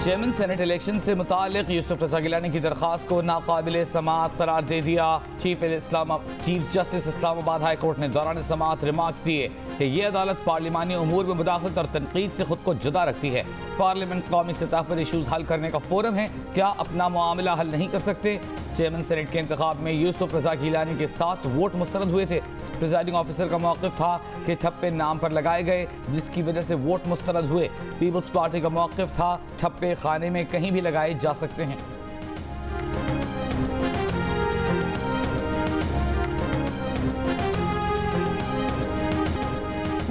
Chairman senate election से मुतालिक यूसुफ रज़ा गिलानी की दरख्वास्त को नाकाबिल समाअत करार दे दिया। Chief justice Islamabad high court ने दौरान समाअत रिमार्क्स दिए कि यह अदालत पार्लिमानी उमूर में मुदाखलत और तनकीद से खुद को जुदा रखती है। पार्लियामेंट कौमी सतह पर इशूज़ हल करने का फोरम है, क्या अपना मामला हल नहीं कर सकते? चेयरमैन सेनेट के इंतखाब में यूसुफ रज़ा गिलानी के 7 वोट मुस्तरद हुए थे। प्रिजाइडिंग ऑफिसर का मौक़िफ़ था कि ठप्पे नाम पर लगाए गए, जिसकी वजह से वोट मुस्तरद हुए। पीपल्स पार्टी का मौक़िफ़ था ठप्पे खाने में कहीं भी लगाए जा सकते हैं।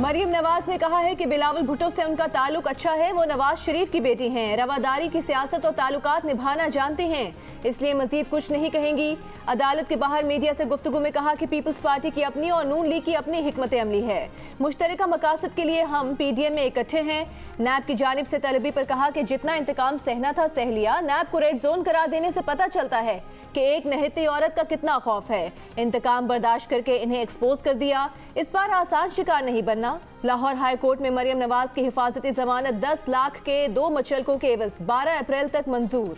मरियम नवाज ने कहा है कि बिलावल भुट्टो से उनका ताल्लुक अच्छा है। वो नवाज शरीफ की बेटी हैं, रवादारी की सियासत और ताल्लुकात निभाना जानते हैं, इसलिए मजीद कुछ नहीं कहेंगी। अदालत के बाहर मीडिया से गुफ्तगू में कहा कि पीपल्स पार्टी की अपनी और नून लीग की अपनी हिकमत अमली है। मुश्तरका मकासद के लिए हम PDM में इकट्ठे हैं। नैब की जानिब से तलबी पर कहा कि जितना इंतकाम सहना था सह लिया। नैब को रेड जोन करार देने से पता चलता है कि एक नहती औरत का कितना खौफ है। इंतकाम बर्दाश्त करके इन्हें एक्सपोज कर दिया। इस बार आसान शिकार नहीं बनना। लाहौर हाई कोर्ट में मरियम नवाज की हिफाजती जमानत 10 लाख के 2 मुचलकों के एवज 12 अप्रैल तक मंजूर।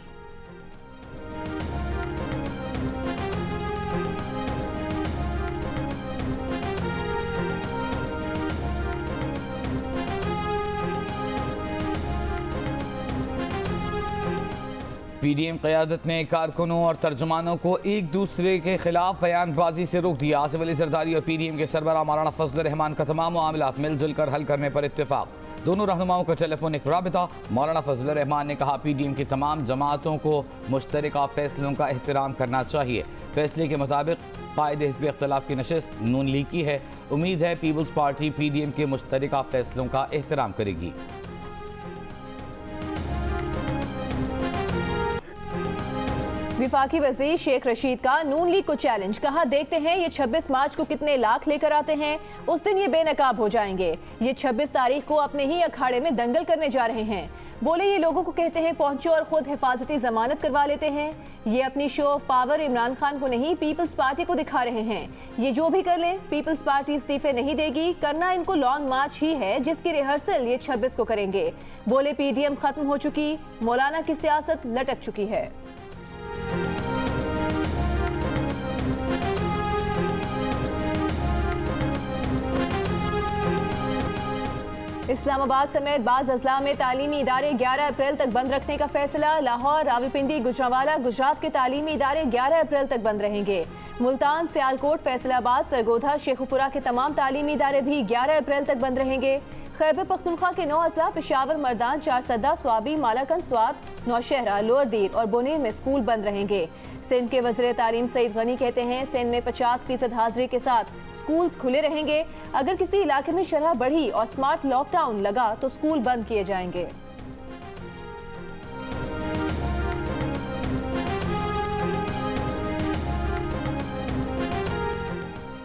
PDM क़यादत ने कारकुनों और तर्जुमानों को एक दूसरे के खिलाफ बयानबाजी से रोक दिया। आसिफ अली जरदारी और PDM के सरबराह मौलाना फजल रहमान का तमाम मामलात मिलजुल कर हल करने पर इत्तेफाक। दोनों रहनुमाओं का टेलीफोनिक राबिता। मौलाना फजल रहमान ने कहा PDM की तमाम जमातों को मुश्तरका फैसलों का एहतराम करना चाहिए। फैसले के मुताबिक कायदे हिज़्ब इख्तिलाफ की नशिस्त नून लीग की है। उम्मीद है पीपल्स पार्टी PDM के मुश्तरका फैसलों का एहतराम करेगी। विफाकी वज़ीर शेख रशीद का नून लीग को चैलेंज। कहा देखते हैं ये 26 मार्च को कितने लाख लेकर आते हैं, उस दिन ये बेनकाब हो जाएंगे। ये 26 तारीख को अपने ही अखाड़े में दंगल करने जा रहे हैं। बोले ये लोगों को कहते हैं पहुंचो और खुद हिफाजती जमानत करवा लेते हैं। ये अपनी show off power Imran Khan को नहीं पीपल्स पार्टी को दिखा रहे हैं। ये जो भी कर लें पीपल्स पार्टी इस्तीफे नहीं देगी। करना इनको लॉन्ग मार्च ही है जिसकी रिहर्सल ये 26 को करेंगे। बोले PDM खत्म हो चुकी, मौलाना की सियासत लटक चुकी है। इस्लामाबाद समेत बाज़ अजला में तालीमी इदारे 11 अप्रैल तक बंद रखने का फैसला। लाहौर, रावलपिंडी, गुजरांवाला, गुजरात के तालीमी इदारे 11 अप्रैल तक बंद रहेंगे। मुल्तान, सियालकोट, फैसलाबाद, सरगोधा, शेखुपुरा के तमाम तालीमी इदारे भी 11 अप्रैल तक बंद रहेंगे। खैबर पख्तूनख्वा के 9 अजला पेशावर, मर्दान, चारसदा, स्वाबी, मालाकंद, स्वाब, नौशहरा, लोअर दीर और बुनीर में स्कूल बंद रहेंगे। सिंध के वज़ीर तालीम सईद गनी कहते हैं सिंध में 50% हाजिरी के साथ स्कूल्स खुले रहेंगे। अगर किसी इलाके में शरह बढ़ी और स्मार्ट लॉकडाउन लगा तो स्कूल बंद किए जाएंगे।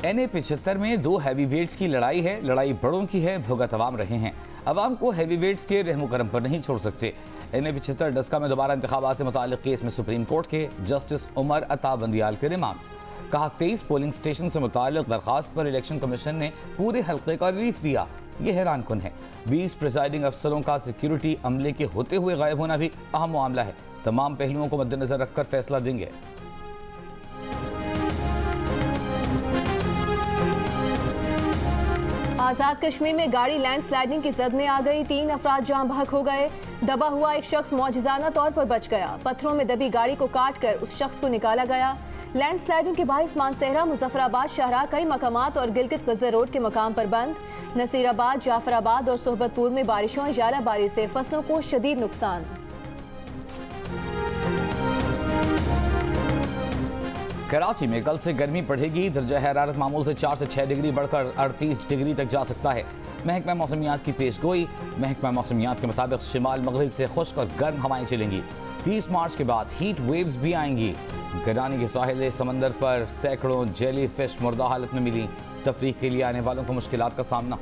NA 75 में 2 हैवी वेट्स की लड़ाई है। लड़ाई बड़ों की है, भुगत अवाम रहे हैं। अवाम को हैवी वेट्स के रहमो करम पर नहीं छोड़ सकते। NA 75 डस्का में दोबारा इंतखाबात से मुताल्लिक केस में सुप्रीम कोर्ट के जस्टिस उमर अता बंदियाल के रिमार्क्स। कहा 23 पोलिंग स्टेशन से मुताल्लिक दरखास्त पर इलेक्शन कमीशन ने पूरे हल्के का रिलीफ दिया। ये हैरान कुन है। 20 प्रिजाइडिंग अफसरों का सिक्योरिटी अमले के होते हुए गायब होना भी अहम मामला है। तमाम पहलुओं को मद्देनजर रखकर फैसला देंगे। आज़ाद कश्मीर में गाड़ी लैंडस्लाइडिंग की जद में आ गई। 3 अफराद जान बहक हो गए। दबा हुआ एक शख्स मौजिज़ाना तौर पर बच गया। पत्थरों में दबी गाड़ी को काट कर उस शख्स को निकाला गया। लैंडस्लाइडिंग के बाइस मानसहरा, मुजफ्फराबाद शाहराह कई मकामात और गिलगित गजर रोड के मकाम पर बंद। नसीराबाद, जाफराबाद और सोहबतपुर में बारिशों जालाबारी से फसलों को शदीद नुकसान। कराची में कल से गर्मी बढ़ेगी। दर्जा हरारत मामूल से 4 से 6 डिग्री बढ़कर 38 डिग्री तक जा सकता है। महकमा मौसमियात की पेशगोई। महकमा मौसमियात के मुताबिक शिमाल मगरिब से खुश्क और गर्म हवाएं चलेंगी। 30 मार्च के बाद हीट वेव्स भी आएंगी। गिरानी के साहिल समंदर पर सैकड़ों जेली फिश मुर्दा हालत में मिली। तफरीक के लिए आने वालों को मुश्किलात का सामना।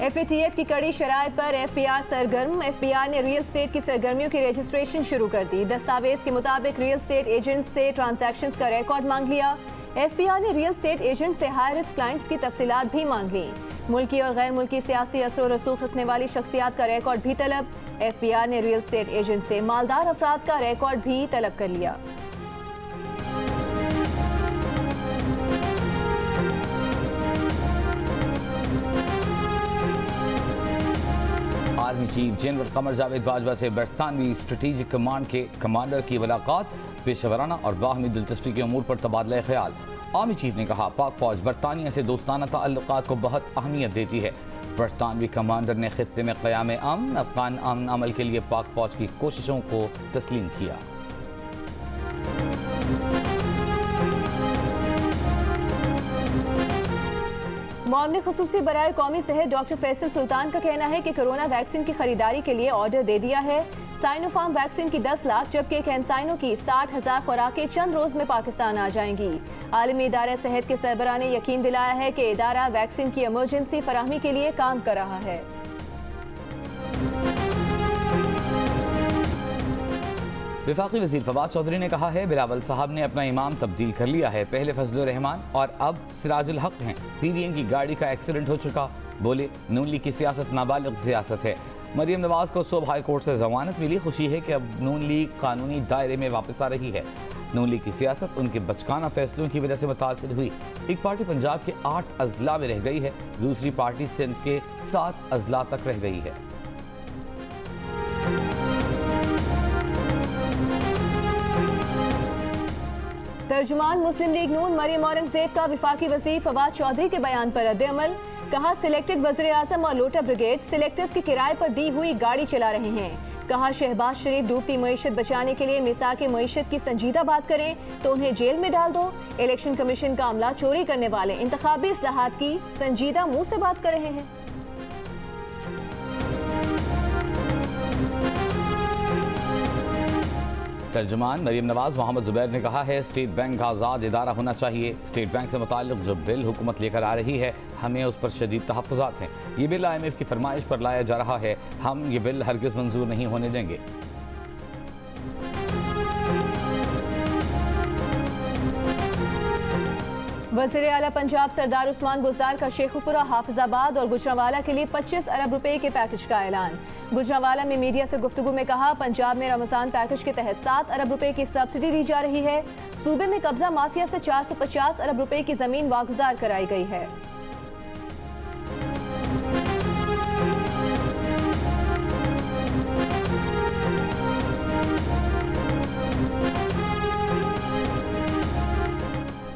FATF की कड़ी शराइत पर FPR सरगर्म। FPR ने रियल स्टेट की सरगर्मियों की रजिस्ट्रेशन शुरू कर दी। दस्तावेज के मुताबिक रियल स्टेट एजेंट से ट्रांजैक्शंस का रिकॉर्ड मांग लिया। FPR ने रियल स्टेट एजेंट से हाई रिस्क क्लाइंट्स की तफसीलात भी मांग ली। मुल्की और गैर मुल्की सियासी असर और रसूख रखने वाली शख्सियात का रिकॉर्ड भी तलब। FBI ने रियल एस्टेट एजेंट से मालदार अफराद का रिकॉर्ड भी तलब कर लिया। Army chief general Qamar Javed Bajwa से बरतानवी स्ट्रेटेजिक कमांड के कमांडर की मुलाकात, पेशेवराना और बाहमी दिलचस्पी के अमूर पर तबादला ख्याल। आर्मी चीफ ने कहा पाक फौज बरतानिया से दोस्ताना ताल्लुकात को बहुत अहमियत देती है। बरतानवी कमांडर ने खित्ते में क़याम अमन, अफगान अमन अमल के लिए पाक फौज की कोशिशों को तस्लीम किया। मामले खुसूसी बराए कौमी सेहत डॉक्टर फैसल सुल्तान का कहना है कि कोरोना वैक्सीन की खरीदारी के लिए ऑर्डर दे दिया है। साइनोफार्म वैक्सीन की 10 लाख जबकि कैंसाइनो की 60,000 खुराकें चंद रोज में पाकिस्तान आ जाएंगी। आलमी इदारा सेहत के सरबराह ने यकीन दिलाया है कि इदारा वैक्सीन की इमरजेंसी फराहमी के लिए काम कर रहा है। वफाकी वज़ीर फवाद चौधरी ने कहा है बिलावल साहब ने अपना इमाम तब्दील कर लिया है, पहले फजलुर रहमान और अब सिराजुल हक हैं। PDM की गाड़ी का एक्सीडेंट हो चुका, बोले नून लीग की सियासत नाबालिग सियासत है। मरियम नवाज को सूब हाई कोर्ट से जमानत मिली, खुशी है कि अब नून लीग कानूनी दायरे में वापस आ रही है। नून लीग की सियासत उनके बचकाना फैसलों की वजह से मुतासिर हुई। एक पार्टी पंजाब के 8 अजला में रह गई है, दूसरी पार्टी सिंध के 7 अजला तक रह गई है। तर्जुमान मुस्लिम लीग नून मरियम औरंगजेब का वफाकी वज़ीर फवाद चौधरी के बयान पर रद्द-ए-अमल। कहा सिलेक्टेड वज़ीर आज़म और लोटा ब्रिगेड सिलेक्टर्स के किराए पर दी हुई गाड़ी चला रहे हैं। कहा शहबाज शरीफ डूबती मईशत बचाने के लिए मिसाक मईशत की संजीदा बात करें तो उन्हें जेल में डाल दो। इलेक्शन कमीशन का अमला चोरी करने वाले इंतखाबी इस्लाहात की संजीदा मुंह से बात कर रहे हैं। तर्जुमान मरियम नवाज मोहम्मद जुबैर ने कहा है स्टेट बैंक आज़ाद इदारा होना चाहिए। स्टेट बैंक से मुताल्लिक जो बिल हुकूमत लेकर आ रही है हमें उस पर शदीद तहफ़्फ़ुज़ात हैं। ये बिल IMF की फरमाइश पर लाया जा रहा है, हम ये बिल हरगिज़ मंजूर नहीं होने देंगे। वज़ीर आला पंजाब सरदार उस्मान बुज़दार का शेखुपुरा, हाफिजाबाद और गुजरांवाला के लिए 25 अरब रुपए के पैकेज का ऐलान। गुजरांवाला में मीडिया से गुफ्तगू में कहा पंजाब में रमजान पैकेज के तहत 7 अरब रुपए की सब्सिडी दी जा रही है। सूबे में कब्जा माफिया से 450 अरब रुपए की जमीन वागुजार कराई गई है।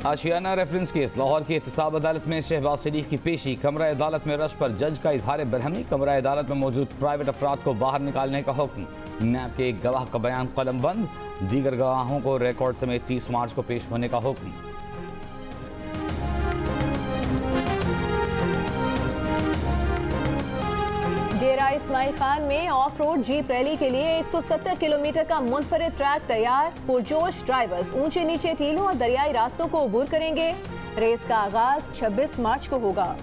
आशियाना रेफरेंस केस लाहौर की एहतसाब अदालत में शहबाज शरीफ की पेशी। कमरा अदालत में रश पर जज का इजहार बरहमी। कमरा अदालत में मौजूद प्राइवेट अफराद को बाहर निकालने का हुक्म। नैब के एक गवाह का बयान कलम बंद। दीगर गवाहों को रिकॉर्ड समेत 30 मार्च को पेश होने का हुक्म। डेरा इस्माइल खान में ऑफ रोड जीप रैली के लिए 170 किलोमीटर का मुनफरिद ट्रैक तैयार। पुरजोश ड्राइवर्स ऊंचे नीचे टीलों और दरियाई रास्तों को अबूर करेंगे। रेस का आगाज 26 मार्च को होगा।